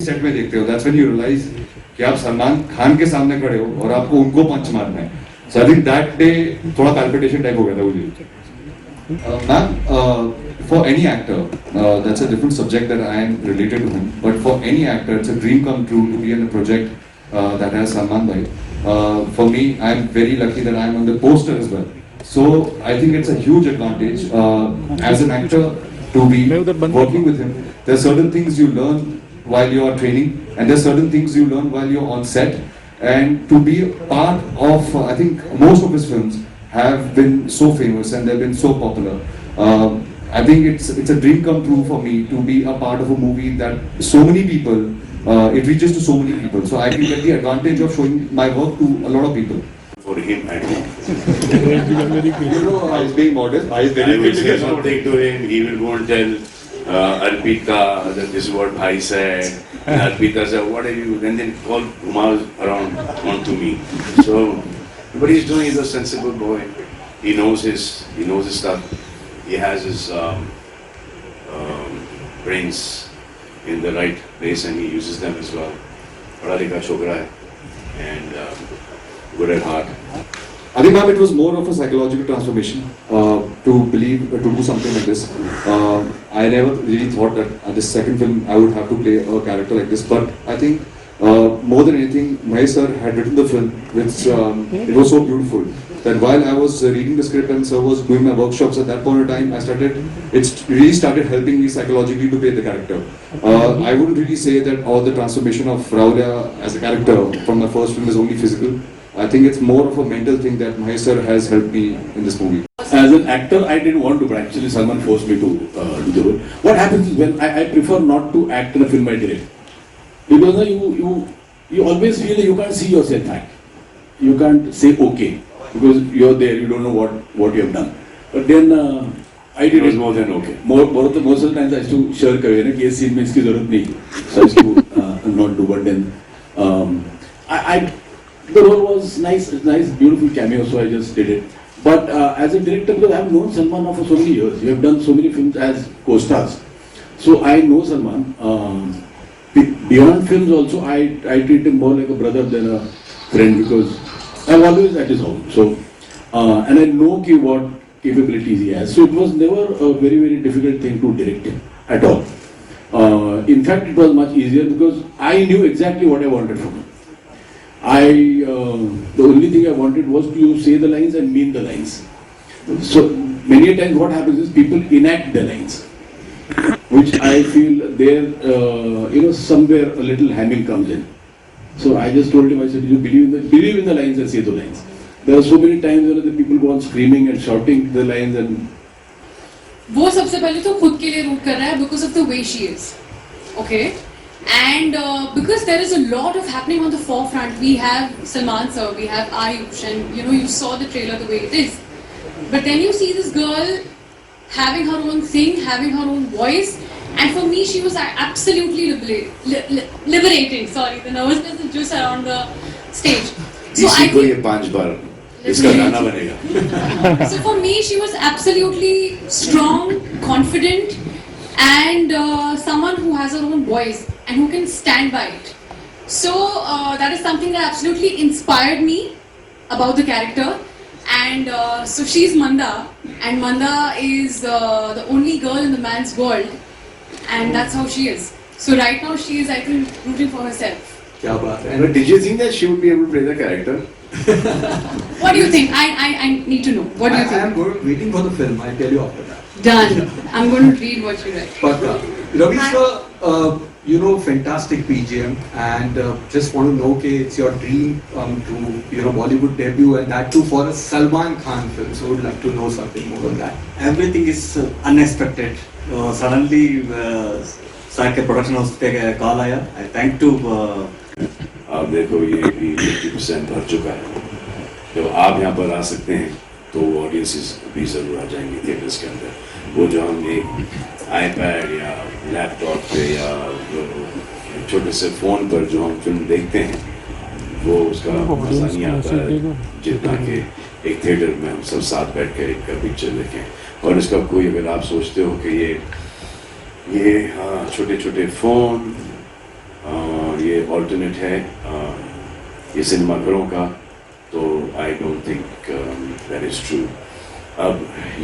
Set में देखते हो, that's when you realize कि आप सलमान खान के सामने खड़े हो और आपको उनको पंच मारना है. So I think that day थोड़ा palpitation टाइप हो गया था मुझे. Ma'am, for any actor, that's a different subject that I am related to him. But for any actor, it's a dream come true to be in a project that has Salman Bhai. For me, I am very lucky that I am on the poster as well. So I think it's a huge advantage as an actor to be working with him. There are certain things you learn while you are training, and there are certain things you learn while you're on set. And to be part of, I think most of his films have been so famous and they've been so popular. I think it's a dream come true for me to be a part of a movie that so many people, it reaches to so many people. So I can get the advantage of showing my work to a lot of people. For him, I think. You know, I was being modest. I will say something to him. He will go and tell Arpita that this is what Bhai said. And Arpita said, "What are you?" And then call Kumar around onto me. So, but he's doing. He's a sensible boy. He knows his stuff. He has his brains in the right place, and he uses them as well. Pada likha chokra hai, and good at heart. I think, ma'am, it was more of a psychological transformation to believe, to do something like this. I never really thought that at this second film I would have to play a character like this. But I think more than anything, Mahesh sir had written the film, which it was so beautiful that while I was reading the script and sir was doing my workshops at that point in time, it really started helping me psychologically to play the character. I wouldn't really say that all the transformation of Raulia as a character from my first film is only physical. I think it's more of a mental thing that Mahesh sir has helped me in this movie. As an actor, I didn't want to, but actually Salman forced me to do the role. What happens is when I prefer not to act in a film I direct, because you always feel that you can't see yourself act. You can't say okay because you're there, you don't know what you have done. But then I did It was more than okay. Most of the times I used to shirk away. Na, कि ये scene में इसकी ज़रूरत नहीं, so I used to not do. But then the role was nice, beautiful cameo, so I just did it. But as a director, because I have known Salman now for so many years, we have done so many films as co-stars. So I know Salman. Beyond films also, I treat him more like a brother than a friend because I'm always at his home. So, and I know what capabilities he has. So it was never a very, very difficult thing to direct him at all. In fact, it was much easier because I knew exactly what I wanted from him. The only thing I wanted was to say the lines and mean the lines. So many times what happens is people enact the lines, which I feel there, somewhere a little hamming comes in. So I just told him, I said, you believe in the lines and say the lines. There are so many times when the people go on screaming and shouting the lines and. वो सबसे पहले तो खुद के लिए root कर रहा है because of the way she is, okay? And because there is a lot of happening on the forefront, we have Salman sir, we have Ayush, and you saw the trailer the way it is. But then you see this girl having her own thing, having her own voice, and for me she was absolutely liberating. Sorry, the nervousness is just around the stage. So I को ये 5 बार इसका गाना बनेगा. So for me she was absolutely strong, confident, and someone who has her own voice and who can stand by it. So that is something that absolutely inspired me about the character. And so she's Manda, and Manda is the only girl in the man's world, and that's how she is. So right now she is, I think, rooting for herself. क्या बात है? But did you think that she would be able to play the character? What do you think? I need to know. What do you think? I am waiting for the film. I'll tell you after that. Done. I'm going to read what you write. But Ravi sir, fantastic PGM, and just want to know, okay, it's your dream to Bollywood debut, and that too for a Salman Khan film. So would like to know something more on that. Everything is unexpected. Suddenly, sir के production house पे call आया. I thank to. आप देखो ये भी 50% भर चुका है. जब आप यहाँ पर आ सकते हैं तो ऑडियंसेस भी ज़रूर आ जाएंगे थिएटर्स के अंदर. वो जो हम एक आईपैड या लैपटॉप पे या छोटे से फ़ोन पर जो हम फिल्म देखते हैं वो उसका मज़ा नहीं आता है जितना कि एक थिएटर में हम सब साथ बैठ कर एक पिक्चर देखें. और इसका कोई अगर आप सोचते हो कि ये छोटे छोटे फ़ोन ये ऑल्टरनेट है ये सिनेमाघरों का, तो I don't think that is true. अब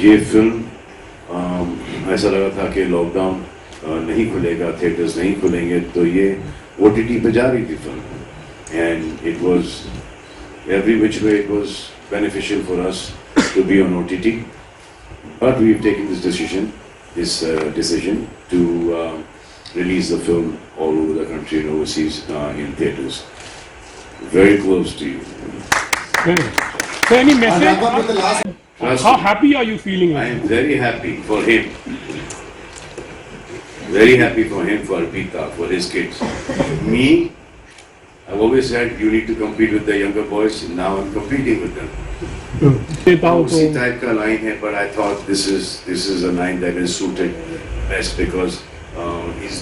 ये फिल्म ऐसा लगा था कि लॉकडाउन नहीं खुलेगा, थिएटर्स नहीं खुलेंगे, तो ये OTT पे जा रही थी film, and it was every which way it was beneficial for us to be on OTT, but we've taken this decision to release the film all over the country and overseas in theaters. Very close to you. So any message? Trust How me, happy are you feeling? I am very happy for him. Very happy for him, for Arpita, for his kids. Me, I've always said you need to compete with the younger boys. Now I'm competing with them. उसी type का line है, but I thought this is a line that is suited best because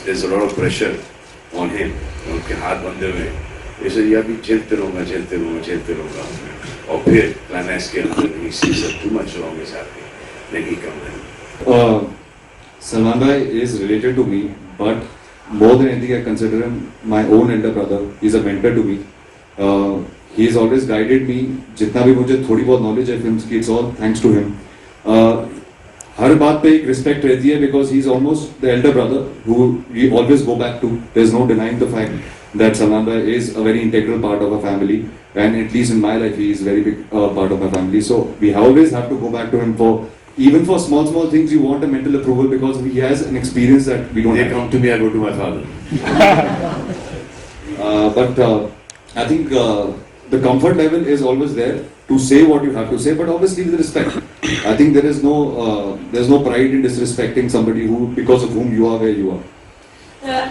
there's a lot of pressure on him. उनके हाथ बंधे हुए हैं, इसलिए अभी झेलते रहूँगा, और फिर climax के अंदर he sees that too much wrong is happening, then he comes in. Salman Bhai is related to me, but more than anything, I consider him my own elder brother. He's a mentor to me. He has always guided me. जितना भी मुझे थोड़ी बहुत knowledge है films की, it's all thanks to him. हर बात पे एक respect रहती है because he's almost the elder brother who we always go back to. There's no denying the fact that Salman Bhai is a very integral part of our family, and at least in my life, he is a very big part of my family. So we always have to go back to him for. Even for small things, you want a mental approval because he has an experience that we don't They have. come to me, I go to my father. But I think the comfort level is always there to say what you have to say, but obviously with respect. I think there's no pride in disrespecting somebody who, because of whom you are where you are.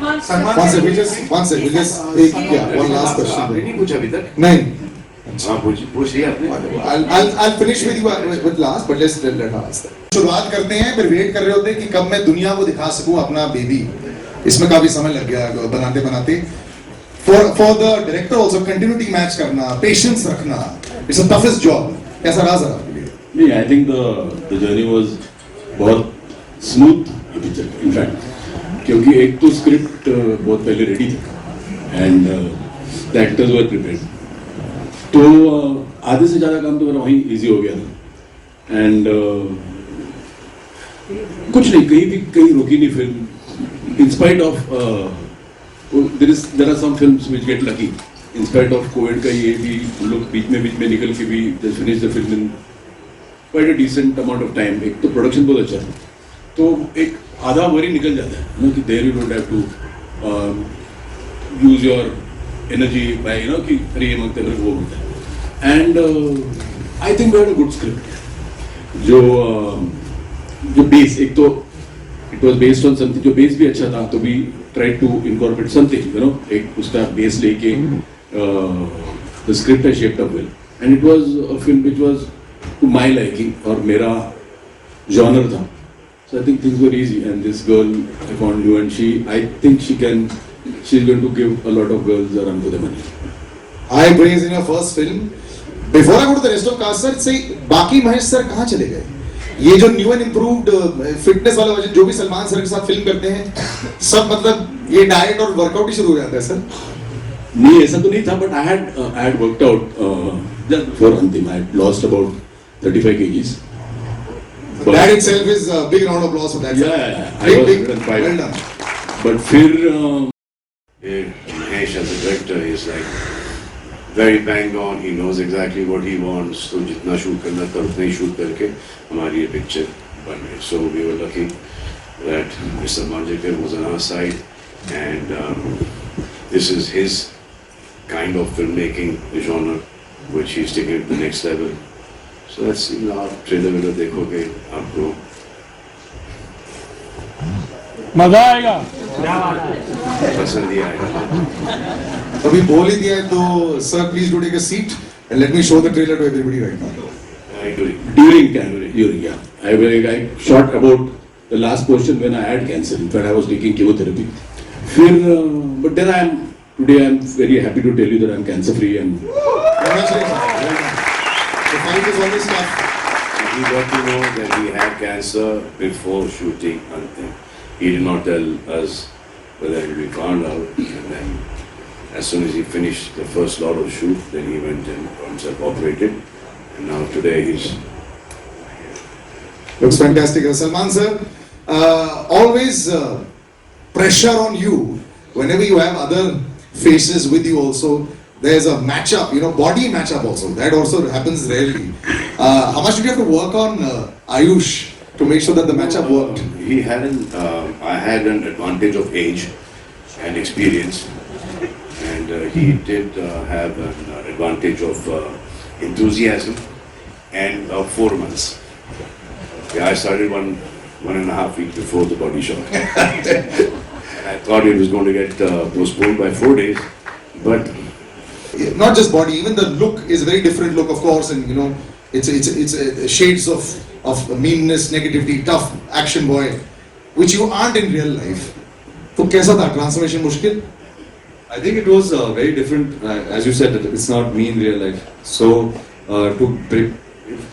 One second, we just take one last question. आपने नहीं पूछा अभी तक? नहीं. हाँ पूछ लिया आपने? I'll finish with you with last, but let's let her ask. शुरुआत करते हैं, फिर वेट कर रहे होते हैं कि कब मैं दुनिया को दिखा सकूं अपना बेबी. इसमें काफी समय लग गया बनाते. For the director also continuity match करना, patience रखना, it's the toughest job. कैसा रहा सर आपके लिए? नहीं, I think the journey was बहुत smooth in fact, क्योंकि एक तो स्क्रिप्ट बहुत पहले रेडी था and the actors were prepared. तो आधे से ज़्यादा काम तो मेरा वहीं इजी हो गया था एंड कुछ नहीं, कहीं रुकी नहीं film in spite of there are some films which get lucky in spite of covid का ये भी हम लोग बीच में निकल के भी just finish the film in quite a decent amount of time. एक तो प्रोडक्शन बहुत अच्छा था, तो एक आधा वरी निकल जाता है ना कि there you don't have to use your energy by कि अरे ये मांगते हैं वो होता है. And I think we had a good script. जो बेस, एक तो it was based on something, जो बेस भी अच्छा था, तो we try to incorporate something एक उसका बेस लेके the script has shaped up well and it was a film which was to my liking और मेरा जॉनर था. So I think things were easy, and this girl I found you, and I think she's going to give a lot of girls a run for the money. High praise in your first film. Before I go to the rest of cast, sir, say बाकी Mahesh sir कहाँ चले गए? ये जो new and improved fitness वाले वजह जो भी सलमान सर के साथ फिल्म करते हैं, सब मतलब ये डाइट और वर्कआउट ही शुरू हो जाता है सर? नहीं, ऐसा तो नहीं था, but I had worked out just for अंतिम. I had lost about 35 kgs. That itself is a big round of applause for that. Yeah. I was 105. Well done. But फिर Mahesh as a director is like very bang on. He knows exactly what he wants. तो जितना shoot करना था उतना ही shoot करके हमारी ये picture बन गई. So we were lucky that Mr. Manjekar was on our side, and this is his kind of filmmaking genre, which he's taking to the next level. So let's see, आप trailer में देखोगे आपको मजा आएगा. पसंद ही आएगा. अभी बोल ही दिया है तो sir please do take a seat and let me show the trailer to everybody right now. I agree. during I shot about the last portion when I had cancer. In fact, I was taking chemotherapy. But then today I am very happy to tell you that I am cancer free and Congratulations. The fight is always tough. He got to know that he had cancer before shooting Antim. He did not tell us, but then we found out, and then as soon as he finished the first lot of shoot, then he went and got himself operated. And now today he's Looks fantastic. Salman sir, always pressure on you whenever you have other faces with you also. There's a matchup, body matchup also. That also happens rarely. How much did you have to work on Ayush to make sure that the matchup worked? He had I had an advantage of age and experience, and he did have an advantage of enthusiasm and 4 months. Yeah, I started one and a half weeks before the body shot, and I thought it was going to get postponed by 4 days, but Not just body, even the look is a very different look, of course, and it's shades of meanness, negativity, tough action boy, which you aren't in real life. तो कैसा था transformation मुश्किल? I think it was very different. As you said, it's not me in real life. So,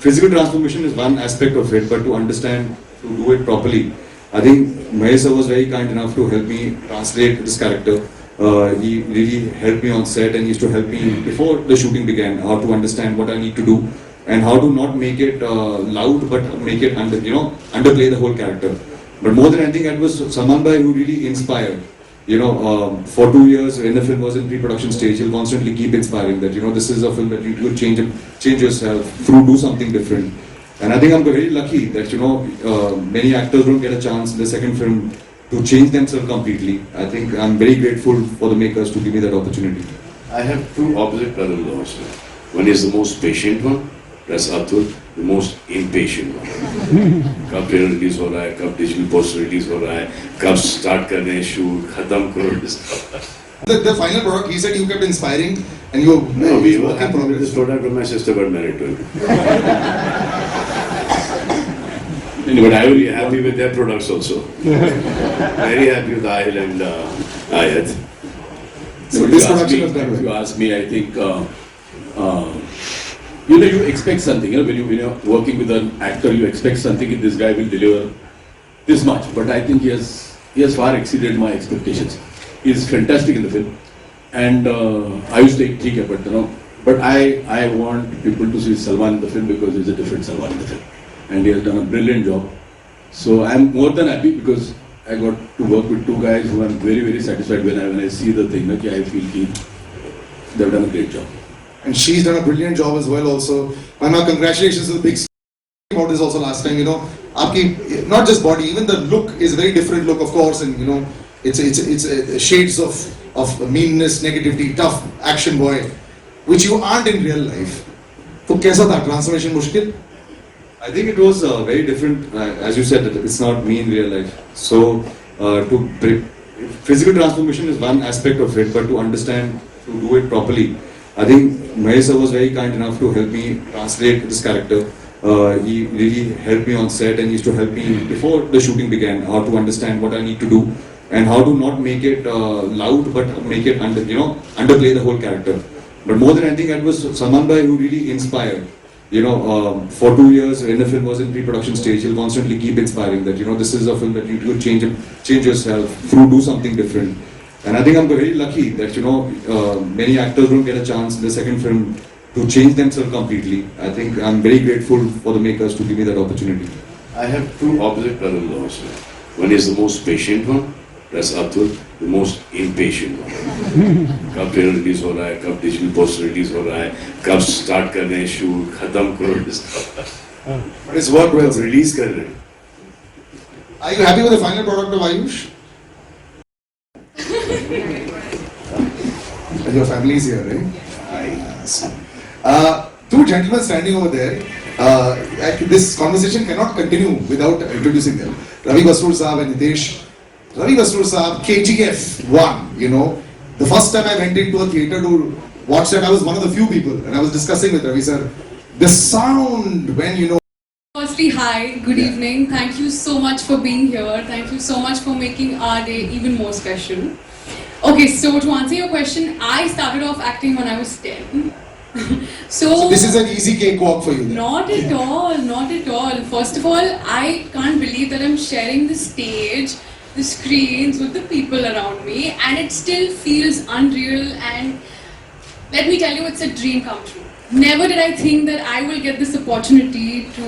physical transformation is one aspect of it, but to understand, to do it properly, I think Mahesh sir was very kind enough to help me translate this character. He really helped me on set and used to help me before the shooting began, how to understand what I need to do and how to not make it loud, but make it underplay the whole character. But more than anything, it was Salman bhai who really inspired. For 2 years when the film was in pre-production stage, he'll constantly keep inspiring that this is a film that you could change yourself through, do something different. And I think I'm very lucky that many actors don't get a chance in the second film to change themselves completely. I think I'm very grateful for the makers to give me that opportunity. I have two opposite brother-in-laws. One is the most patient one, that's Atul, the most impatient one. कब trailer release हो रहा है, कब digital poster release हो रहा है, कब start कर रहे हैं शूट, खत्म करो. The final product, he said you kept inspiring and you No, we were work in happy with this progress. product when my sister got married to him. Anyway, But I will be happy with their products also. Very happy with Ahil and Ayat. So this production was done If you well. ask me, I think you expect something. When you're working with an actor, you expect something. That this guy will deliver this much, but I think he has far exceeded my expectations. He is fantastic in the film, and I used to take it, but I want people to see Salman in the film because he's a different Salman in the film, and he has done a brilliant job. So I'm more than happy because I got to work with two guys who I'm very, very satisfied when I see the thing. I feel they've done a great job. And she's done a brilliant job as well also. Mama, congratulations to the big about this also last time, आपकी not just body, even the look is a very different look, of course, and it's shades of meanness, negativity, tough action boy, which you aren't in real life. तो कैसा था transformation मुश्किल? I think it was very different. As you said, it's not me in real life. So, physical transformation is one aspect of it, but to understand, to do it properly, I think Mahesh sir was very kind enough to help me translate this character. He really helped me on set and used to help me before the shooting began, how to understand what I need to do and how to not make it loud, but make it underplay the whole character. But more than anything, it was Salman bhai who really inspired. For 2 years when the film was in pre-production stage, he'll constantly keep inspiring that this is a film that you could change yourself through, do something different. And I think I'm very lucky that many actors don't get a chance in the second film to change themselves completely. I think I'm very grateful for the makers to give me that opportunity. I have two opposite brother-in-laws. One is the most patient one, that's Atul, the most impatient one. कब trailer release हो रहा है, कब digital poster release हो रहा है, कब start कर रहे हैं शूट, खत्म करो. But it's worked well. Release कर रहे हैं. Are you happy with the final product of Ayush? Your family is here, right? Yes. Two gentlemen standing over there. This conversation cannot continue without introducing them. Ravi Basrur Saab and Nitesh. Ravi Basrur Saab, KGF 1, The first time I went into a theatre to watch that, I was one of the few people, and I was discussing with Ravi sir, the sound when Firstly, hi, good evening. Thank you so much for being here. Thank you so much for making our day even more special. Okay, so to answer your question, I started off acting when I was 10. So this is an easy cakewalk for you. Then. Not at all, not at all. First of all, I can't believe that I'm sharing the stage the screens, with the people around me, and it still feels unreal. And let me tell you, it's a dream come true. Never did I think that I will get this opportunity to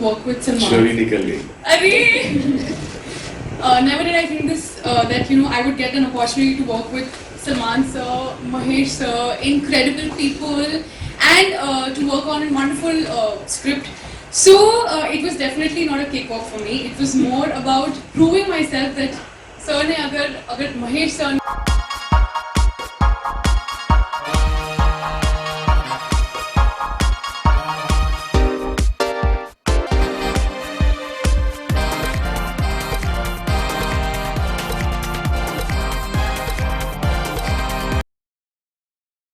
work with Salman. छुरी निकल गई. Never did I think that I would get an opportunity to work with Salman sir, Mahesh sir, incredible people, and to work on a wonderful script. So it was definitely not a cakewalk for me. It was more about proving myself that sir ne agar Mahesh sir